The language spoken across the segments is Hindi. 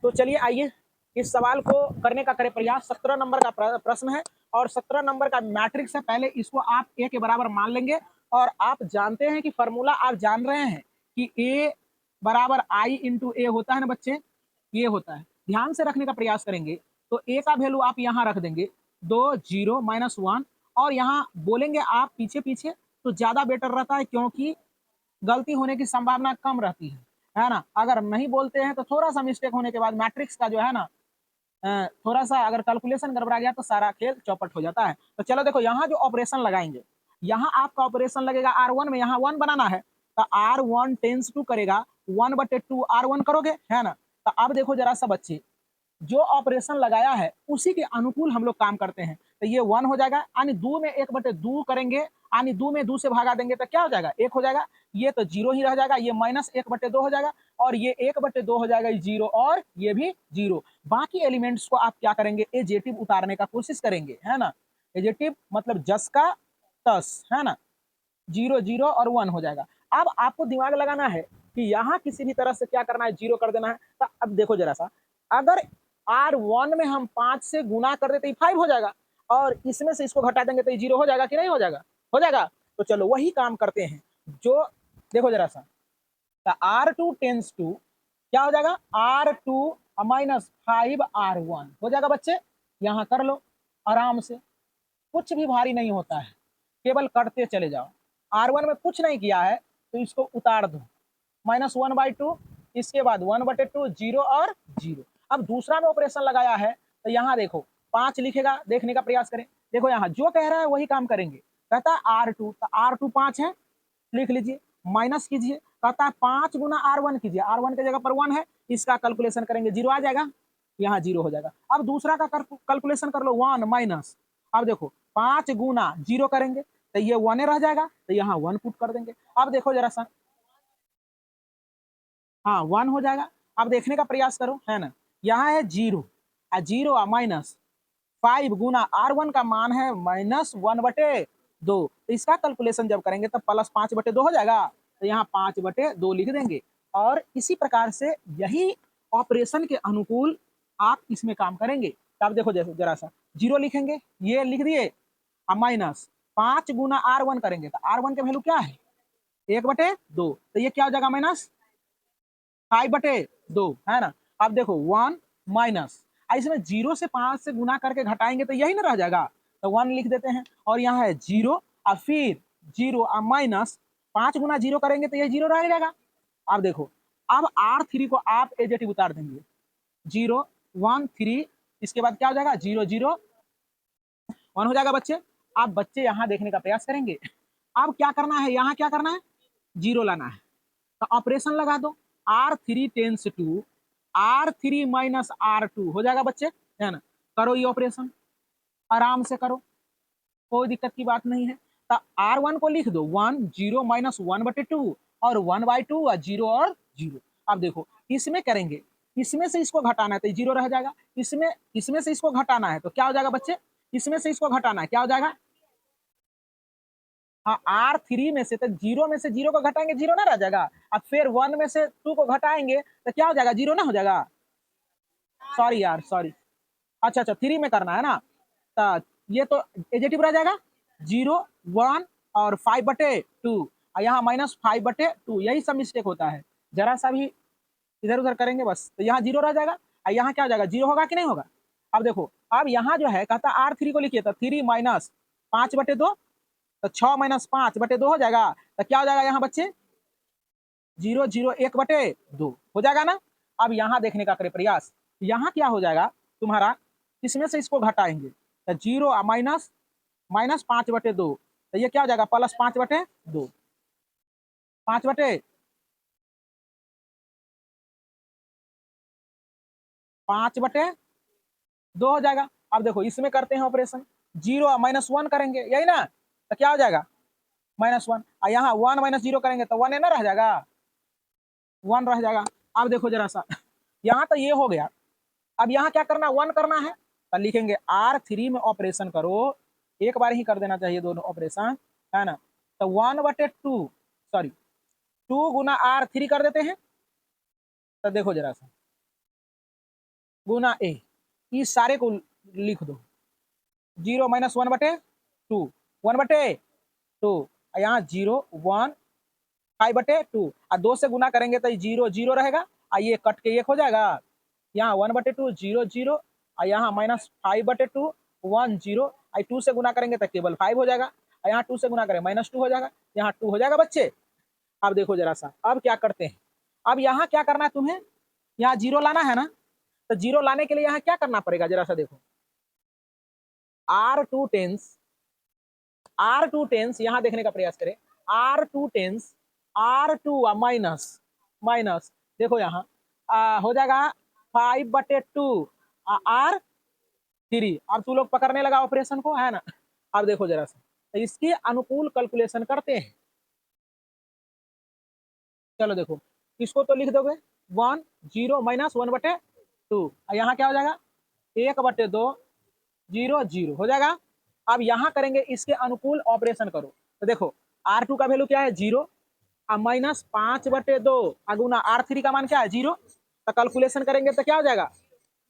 तो चलिए आइए इस सवाल को करने का करें प्रयास। 17 नंबर का प्रश्न है और 17 नंबर का मैट्रिक्स है। पहले इसको आप ए के बराबर मान लेंगे और आप जानते हैं कि फॉर्मूला आप जान रहे हैं कि ए बराबर आई इंटू ए होता है ना बच्चे, ये होता है। ध्यान से रखने का प्रयास करेंगे तो ए का वैल्यू आप यहाँ रख देंगे 2 0 -1 और यहाँ बोलेंगे आप पीछे पीछे तो ज्यादा बेटर रहता है क्योंकि गलती होने की संभावना कम रहती है ना। अगर नहीं बोलते हैं तो थोड़ा सा मिस्टेक होने के बाद मैट्रिक्स का जो है ना थोड़ा सा अगर कैलकुलेशन गड़बड़ा गया तो सारा खेल चौपट हो जाता है। तो चलो देखो यहाँ जो ऑपरेशन लगाएंगे, यहाँ आपका ऑपरेशन लगेगा R1 में, यहाँ 1 बनाना है तो R1 टेंस टू करेगा 1/2 R1 करोगे, है ना। तो अब देखो जरा सा बच्चे, जो ऑपरेशन लगाया है उसी के अनुकूल हम लोग काम करते हैं। तो ये 1 हो जाएगा, यानी 2 में 1/2 करेंगे, यानी 2 में 2 से भागा देंगे तो क्या हो जाएगा 1 हो जाएगा। ये तो 0 ही रह जाएगा, ये -1/2 हो जाएगा और ये 1/2 हो जाएगा 0 और ये भी 0। बाकी एलिमेंट्स को आप क्या करेंगे, एजेटिव उतारने का कोशिश करेंगे, है ना। एजेटिव मतलब जस का तस, है ना। 0 0 और 1 हो जाएगा। अब आपको दिमाग लगाना है कि यहाँ किसी भी तरह से क्या करना है, 0 कर देना है। तो अब देखो जरा सा, अगर R1 में हम 5 से गुना कर देते 5 हो जाएगा और इसमें से इसको घटा देंगे तो 0 हो जाएगा कि नहीं हो जाएगा, हो जाएगा। तो चलो वही काम करते हैं। जो देखो जरा सा, तो R2 टेंस टू क्या हो जाएगा, R2 -5 R1 हो जाएगा बच्चे। यहाँ कर लो आराम से, कुछ भी भारी नहीं होता है, केवल करते चले जाओ। R1 में कुछ नहीं किया है तो इसको उतार दो, -1/2, इसके बाद 1/2 0 और 0। अब दूसरा में ऑपरेशन लगाया है तो यहाँ देखो 5 लिखेगा, देखने का प्रयास करें। देखो यहाँ जो कह रहा है वही काम करेंगे। कहता है R2 तो R2 5 है, लिख लीजिए, माइनस कीजिए। कहता है 5 गुना R1 कीजिए, R1 की जगह पर 1 है, इसका कैलकुलेशन करेंगे 0 आ जाएगा, यहाँ 0 हो जाएगा। अब दूसरा का कैलकुलेशन कर लो 1 माइनस, अब देखो 5 गुना 0 करेंगे तो ये 1 रह जाएगा, तो यहाँ 1 पुट कर देंगे। अब देखो जरा सा, हाँ 1 हो जाएगा। अब देखने का प्रयास करो, है ना। यहाँ है 0 और 0 माइनस 5 गुना R1 का मान है -1/2, तो इसका कैलकुलेशन जब करेंगे तब +5/2 हो जाएगा, तो यहाँ 5/2 लिख देंगे। और इसी प्रकार से यही ऑपरेशन के अनुकूल आप इसमें काम करेंगे। तब देखो जैसे जरा सा 0 लिखेंगे, ये लिख दिए, और माइनस 5 गुना R1 करेंगे तो R1 के वैल्यू क्या है 1/2, तो ये क्या हो जाएगा -5/2, है ना। अब देखो 1 माइनस, इसमें 0 से 5 से गुना करके घटाएंगे तो यही ना रह जाएगा, तो 1 लिख देते हैं। और यहाँ है 0 और फिर 0 और माइनस 5 गुना 0 करेंगे तो ये 0 रह जाएगा। अब देखो, अब R3 को आप एजेटिव उतार देंगे, 0 1 3, इसके बाद क्या हो जाएगा 0 0 1 हो जाएगा बच्चे। आप बच्चे यहाँ देखने का प्रयास करेंगे। अब क्या करना है, यहाँ क्या करना है, 0 लाना है, तो ऑपरेशन लगा दो, R3 tense to R3 minus R2 हो जाएगा बच्चे, है ना। करो ये ऑपरेशन, आराम से करो, कोई दिक्कत की बात नहीं है। तो R1 को लिख दो 1 0 -1/2 और 1/2 और 0 और 0। अब देखो इसमें करेंगे, इसमें से इसको घटाना है तो 0 रह जाएगा, इसमें से इसको घटाना है तो क्या हो जाएगा बच्चे, इसमें से इसको घटाना है क्या हो जाएगा, हाँ R3 में से, तो 0 में से 0 को घटाएंगे 0 ना रह जाएगा, अब फिर 1 में से 2 को घटाएंगे तो क्या हो जाएगा 0 ना हो जाएगा। सॉरी यार सॉरी, अच्छा 3 में करना है ना, तो ये तो एजेटिव रह जाएगा 0 1 और 5/2 और यहाँ -5/2, यही सब मिस्टेक होता है, जरा सा भी इधर उधर करेंगे बस, तो यहाँ 0 रह जाएगा और यहाँ क्या हो जाएगा 0 होगा कि नहीं होगा। अब देखो, अब यहाँ जो है कहता R3 को लिखिए तो 3 माइनस 5/2, तो 6 - 5/2 हो जाएगा, तो क्या हो जाएगा यहाँ बच्चे 0 0 1/2 हो जाएगा ना। अब यहाँ देखने का करें प्रयास, यहाँ क्या हो जाएगा तुम्हारा, इसमें से इसको घटाएंगे तो 0 माइनस -5/2, तो ये क्या हो जाएगा +5/2, 5/2 हो जाएगा। अब देखो इसमें करते हैं ऑपरेशन, 0 -1 करेंगे यही ना, तो क्या हो जाएगा -1 और यहाँ 1 - 0 करेंगे तो 1 है ना रह जाएगा, 1 रह जाएगा। अब देखो जरा सा, यहाँ तो ये हो गया, अब यहाँ क्या करना है 1 करना है, तो लिखेंगे R3 में ऑपरेशन करो, एक बार ही कर देना चाहिए दोनों ऑपरेशन, है ना। तो 1/2 सॉरी 2 गुना R3 कर देते हैं, तो देखो जरा सा गुना ए, इस सारे को लिख दो। 0 माइनस 1/2, 1/2, यहाँ 0 1 5/2 और 2 से गुना करेंगे तो 0 0 रहेगा और ये कट के 1 हो जाएगा। यहाँ 1/2 0 0 और यहाँ माइनस 5/2 1 0 और 2 से गुना करेंगे तो केवल 5 हो जाएगा और यहाँ 2 से गुना करेंगे -2 हो जाएगा, यहाँ 2 हो जाएगा बच्चे। अब देखो जरा सा, अब क्या करते हैं, अब यहाँ क्या करना है तुम्हें, यहाँ 0 लाना है ना, तो 0 लाने के लिए यहाँ क्या करना पड़ेगा जरा सा देखो, R2 टेंस यहाँ देखने का प्रयास करें, R2 tense R2 minus minus देखो यहाँ हो जाएगा 5/2 R3। अब तू लोग पकड़ने लगा ऑपरेशन को, है ना। अब देखो जरा सा, तो इसके अनुकूल कैलकुलेशन करते हैं। चलो देखो, इसको तो लिख दोगे 1 0 माइनस 1/2, यहाँ क्या हो जाएगा 1/2 0 0 हो जाएगा। अब यहाँ करेंगे इसके अनुकूल ऑपरेशन करो, तो देखो R2 का वैल्यू क्या है 0 और माइनस 5/2 अगुना R3 का मान क्या है 0, तो कैलकुलेशन करेंगे तो क्या हो जाएगा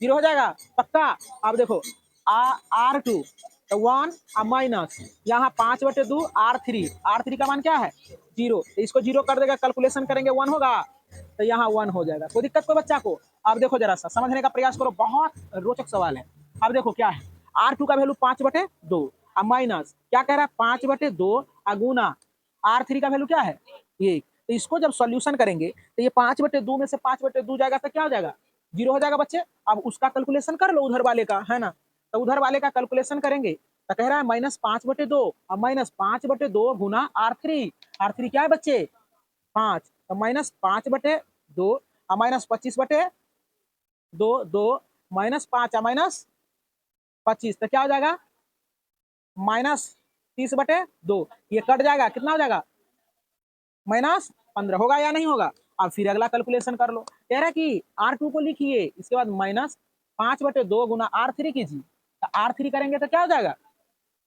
0 हो जाएगा पक्का। अब देखो R2 तो 1 और माइनस यहाँ 5/2 R3 का मान क्या है 0, तो इसको 0 कर देगा, कैलकुलेशन करेंगे 1 होगा, तो यहाँ 1 हो जाएगा। कोई दिक्कत कोई बच्चा को। अब देखो जरा सा समझने का प्रयास करो, बहुत रोचक सवाल है। अब देखो क्या है, R2 का वैल्यू 5/2 और माइनस क्या कह रहा है 5/2 अगुना R3 का वैल्यू क्या है 1, तो इसको जब सॉल्यूशन करेंगे तो ये 5/2 में से 5/2 जाएगा तो क्या हो जाएगा 0 हो जाएगा बच्चे। अब उसका कैलकुलेशन कर लो उधर वाले का, है ना, तो उधर वाले का कैलकुलेशन करेंगे तो कह रहा है -5/2 और -5/2 गुना R3 क्या है बच्चे 5, तो -5/2 और -25/2 2 -5 और -25 तो क्या हो जाएगा -30/2, ये कट जाएगा, कितना हो जाएगा -15 होगा या नहीं होगा। अब फिर अगला कैलकुलेशन कर लो, कह रहा है कि R2 को लिखिए, इसके बाद -5/2 गुना R3 कीजिए, तो R3 करेंगे तो क्या हो जाएगा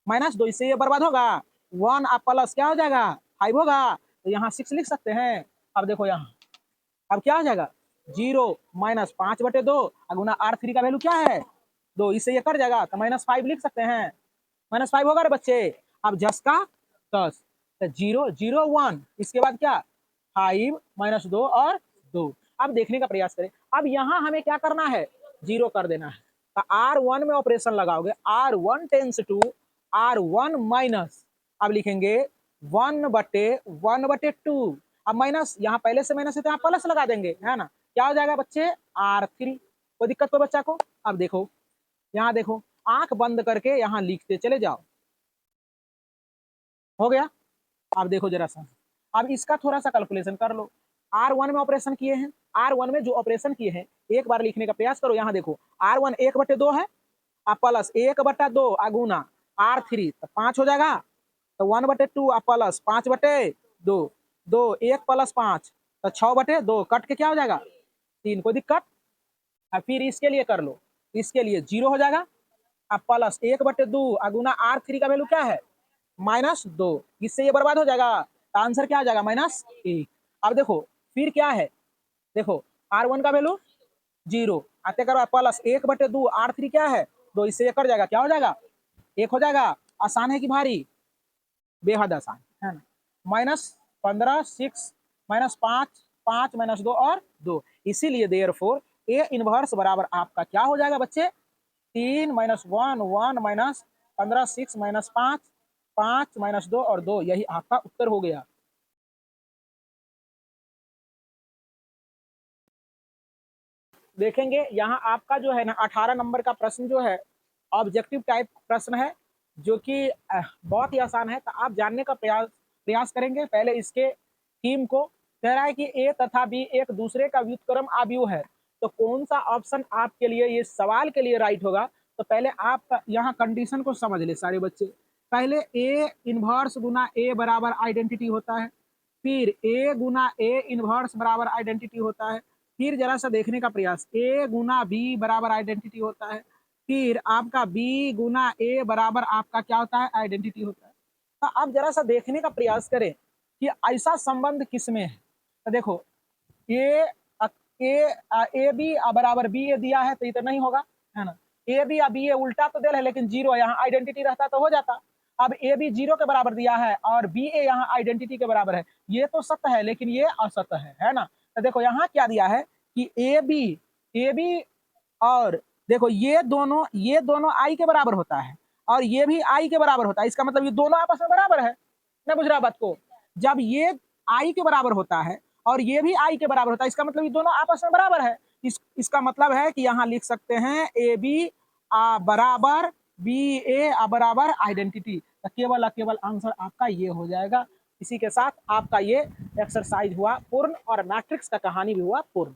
-2, इससे ये बर्बाद होगा 1 और प्लस क्या हो जाएगा 5 होगा, तो यहाँ 6 लिख सकते हैं। अब देखो यहाँ, अब क्या हो जाएगा 0 -5/2 गुना R3 का वैल्यू क्या है 2, इससे ये कट जाएगा तो -5 लिख सकते हैं, -5 होगा रे बच्चे। अब 10 का 10 तो 0 0 1, इसके बाद क्या 5 -2 और 2। अब देखने का प्रयास करें, अब यहाँ हमें क्या करना है 0 कर देना है, तो R1 में ऑपरेशन लगाओगे, R1 tense to R1 minus, अब लिखेंगे 1/2, अब माइनस यहाँ पहले से माइनस है तो यहाँ प्लस लगा देंगे, है ना, क्या हो जाएगा बच्चे R3। कोई दिक्कत कोई बच्चा को। अब देखो यहाँ देखो, आंख बंद करके यहाँ लिखते चले जाओ, हो गया। अब देखो जरा सा, अब इसका थोड़ा सा कैलकुलेशन कर लो। R1 में ऑपरेशन किए हैं, R1 में जो ऑपरेशन किए हैं एक बार लिखने का प्रयास करो। यहाँ देखो R1 1/2 है और प्लस 1/2 अगुना R3 तो 5 हो जाएगा, तो 1/2 और प्लस 5/2 2 1 प्लस 5 तो 6/2 कट के क्या हो जाएगा 3। कोई दिक्कत। अब फिर इसके लिए कर लो, इसके लिए 0 हो जाएगा अब प्लस 1/2 अगुना R3 का वैल्यू क्या है -2, इससे ये बर्बाद हो जाएगा, तो आंसर क्या आ जाएगा -1। अब देखो फिर क्या है, देखो R1 का वैल्यू 0 आते करो प्लस 1/2 R3 क्या है 2, इससे ये कट जाएगा, क्या हो जाएगा 1 हो जाएगा। आसान है कि भारी, बेहद आसान है ना। -15 6 -5 5 -2 और 2, इसीलिए देयरफॉर ए इनवर्स बराबर आपका क्या हो जाएगा बच्चे 3 -1 1 -15 6 -5 5 -2 और 2, यही आपका उत्तर हो गया। देखेंगे यहाँ आपका जो है ना 18 नंबर का प्रश्न जो है ऑब्जेक्टिव टाइप प्रश्न है, जो कि बहुत ही आसान है, तो आप जानने का प्रयास करेंगे। पहले इसके थीम को, कह रहा है कि ए तथा बी एक दूसरे का व्युत्क्रम आव्यूह है, तो कौन सा ऑप्शन आपके लिए ये सवाल के लिए राइट होगा। तो पहले आप यहाँ कंडीशन को समझ ले सारे बच्चे। पहले ए इनवर्स गुना ए बराबर आइडेंटिटी होता है, फिर ए गुना ए इनवर्स बराबर आइडेंटिटी होता है, फिर जरा सा देखने का प्रयास ए गुना बी बराबर आइडेंटिटी होता है, फिर आपका बी गुना ए बराबर आपका क्या होता है आइडेंटिटी होता है। तो आप जरा सा देखने का प्रयास करें कि ऐसा संबंध किसमें है। तो देखो ये ए बी बराबर बी ए दिया है तो ये तो नहीं होगा, है ना। ए बी या बी ए उल्टा तो दे है लेकिन जीरो यहाँ आइडेंटिटी रहता तो हो जाता। अब ए बी जीरो के बराबर दिया है और बी ए यहाँ आइडेंटिटी के बराबर है, ये तो सत्य है लेकिन ये असत्य है ना। तो देखो यहाँ क्या दिया है कि ए बी और देखो ये दोनों आई के बराबर होता है और ये भी आई के बराबर होता है, इसका मतलब ये दोनों आपस में बराबर है ना, बुझ रहा बात को। जब ये आई के बराबर होता है और ये भी आई के बराबर होता है, इसका मतलब ये दोनों आपस में बराबर है। इसका मतलब है कि यहाँ लिख सकते हैं ए बी बराबर बी ए बराबर आइडेंटिटी, तो केवल और केवल आंसर आपका ये हो जाएगा। इसी के साथ आपका ये एक्सरसाइज हुआ पूर्ण और मैट्रिक्स का कहानी भी हुआ पूर्ण।